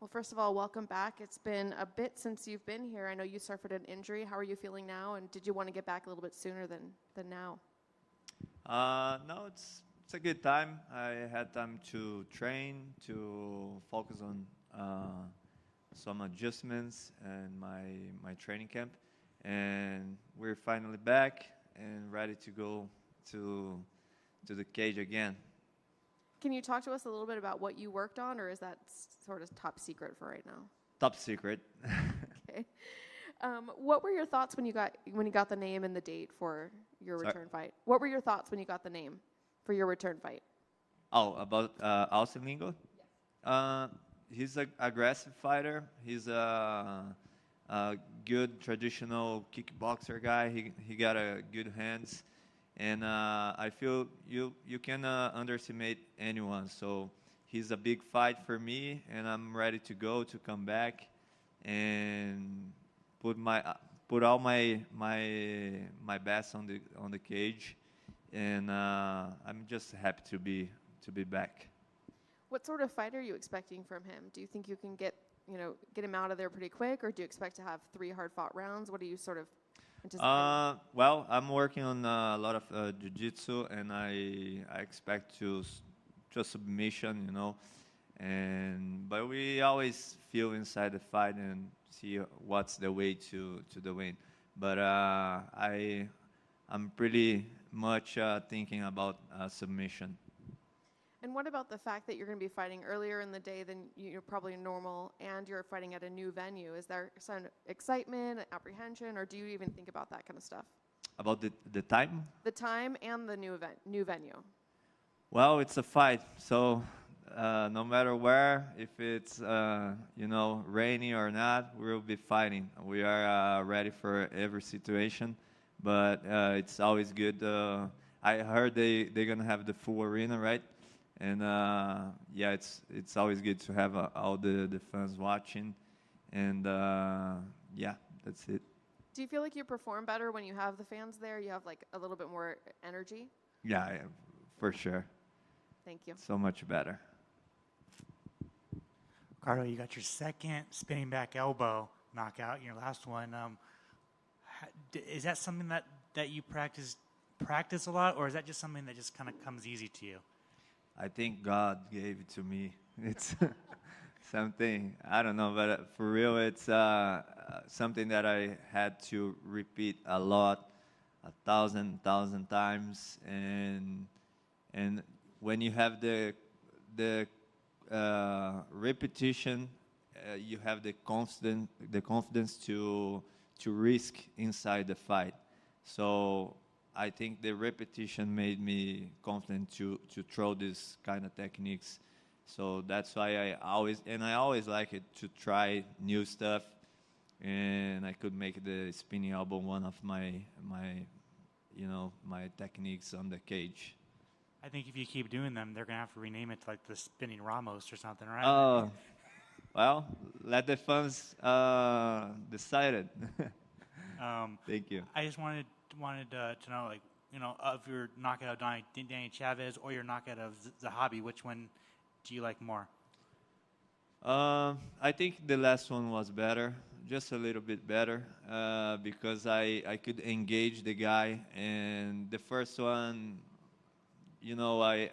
Well, first of all, welcome back. It's been a bit since you've been here. I know you suffered an injury. How are you feeling now? And did you want to get back a little bit sooner than now? No, it's a good time. I had time to train, to focus on some adjustments and my training camp, and we're finally back and ready to go to the cage again. Can you talk to us a little bit about what you worked on, or is that sort of top secret for right now? Top secret. Okay. What were your thoughts when you got the name and the date for your return fight? What were your thoughts when you got the name for your return fight? Oh, about Austin Lingo? Yes. He's an aggressive fighter. He's a good traditional kickboxer guy. He got a good hands, and I feel you can underestimate anyone. So he's a big fight for me, and I'm ready to go to come back and put all my best on the cage, and I'm just happy to be back. What sort of fight are you expecting from him? Do you think you can get him out of there pretty quick, or do you expect to have 3 hard-fought rounds? What are you sort of anticipating? Well, I'm working on a lot of jiu-jitsu, and I expect to a submission, but we always feel inside the fight and see what's the way to the win. But I'm pretty much thinking about submission. And what about the fact that you're going to be fighting earlier in the day than you're probably normal, and you're fighting at a new venue? Is there some excitement, apprehension, or do you even think about that kind of stuff? About the time? The time and the new venue. Well, it's a fight, so no matter where, if it's rainy or not, we'll be fighting. We are ready for every situation, but it's always good. I heard they're gonna have the full arena, right? And yeah, it's always good to have all the fans watching, and yeah, that's it. Do you feel like you perform better when you have the fans there? You have like a little bit more energy? Yeah, for sure. Thank you. So much better. Ricardo, you got your second spinning back elbow knockout in your last one. Is that something that you practice a lot, or is that just something that just kind of comes easy to you? I think God gave it to me. It's something, I don't know, but for real, it's something that I had to repeat a lot, 1,000 times, and when you have the repetition, you have the confidence to risk inside the fight. So I think the repetition made me confident to throw these kind of techniques. So that's why I always like it to try new stuff, and I could make the spinning elbow one of my techniques on the cage. I think if you keep doing them, they're gonna have to rename it to like the spinning Ramos or something, right? Well, let the fans decide it. Thank you. I just wanted to know, of your knockout of Danny Chavez or your knockout of Zahabi, which one do you like more? I think the last one was better, just a little bit better, because I could engage the guy, and the first one, I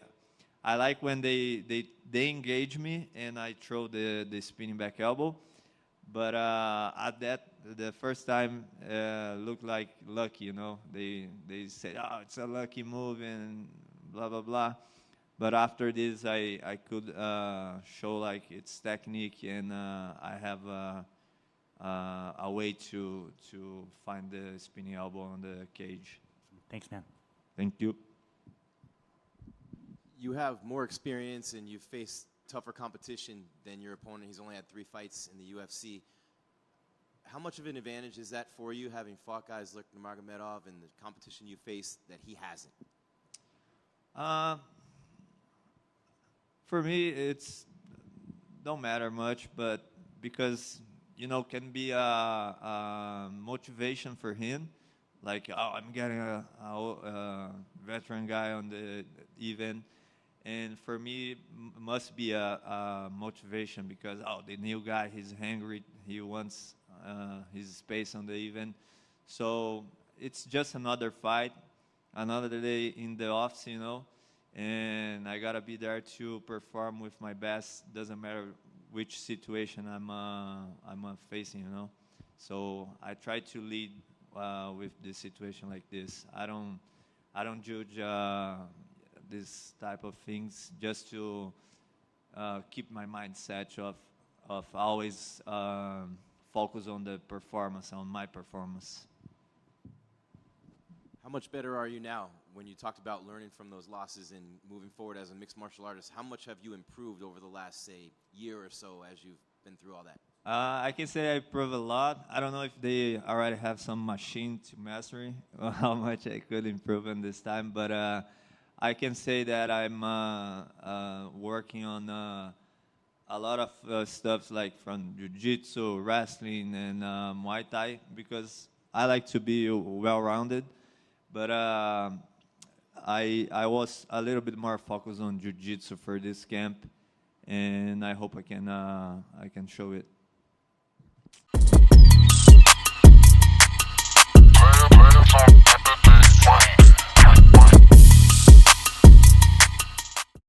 like when they engage me and I throw the spinning back elbow. But the first time looked like lucky, They said, oh, it's a lucky move and blah, blah, blah. But after this, I could show like its technique, and I have a way to find the spinning elbow on the cage. Thanks, man. Thank you. You have more experience and you've faced tougher competition than your opponent. He's only had 3 fights in the UFC. How much of an advantage is that for you, having fought guys like Nurmagomedov and the competition you faced that he hasn't? For me, it's don't matter much, but because can be a motivation for him. Like, oh, I'm getting a veteran guy on the event, And for me, must be a motivation because, oh, the new guy, he's hungry. He wants his space on the event. So it's just another fight, another day in the office, you know. And I got to be there to perform with my best. Doesn't matter which situation I'm facing, you know. So I try to lead with this situation like this. I don't judge this type of things just to keep my mindset of always focus on the performance, on my performance. How much better are you now? When you talked about learning from those losses and moving forward as a mixed martial artist, how much have you improved over the last, say, year or so as you've been through all that? I can say I improved a lot. I don't know if they already have some machine to mastery or how much I could improve in this time, but I can say that I'm working on a lot of stuff like from jiu-jitsu, wrestling, and Muay Thai because I like to be well-rounded. But I was a little bit more focused on jiu-jitsu for this camp, and I hope I can show it.